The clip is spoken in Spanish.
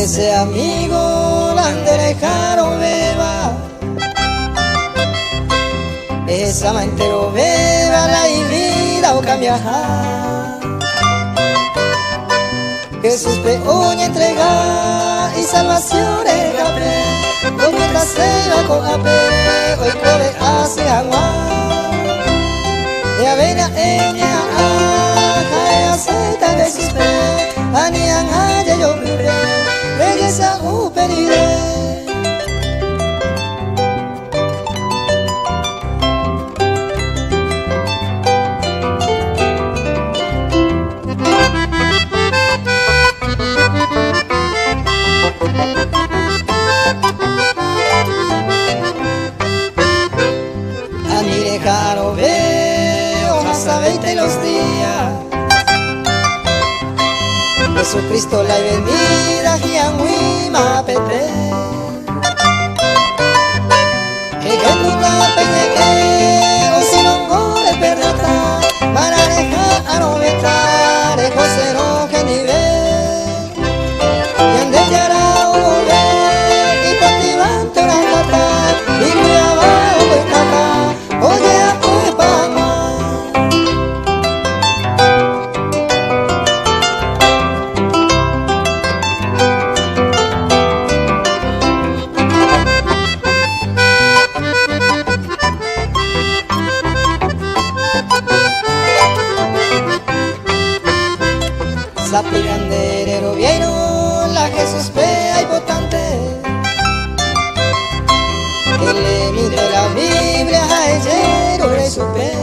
ese amigo landerejaron beba, esa mantero beba la vida o cambia. Jesús pe uña entrega y salvación escape, con mientras se va con ape, hoy come hace agua. Ya ven a ella, a aceita de sus pe, anian a yo vive, belleza uperire. Caro veo hasta 20 los días, Jesucristo la venida y mapete, que tú la peñe o si no gore perdata, para dejar a no vetar, de cosero que nivel, y ande ya la volver, y cultivante una cata, y muy abajo de cata. Oye, pues vamos. Sapiganderero vieron la Jesús pea y potente, que le mide la Biblia a ella le supe.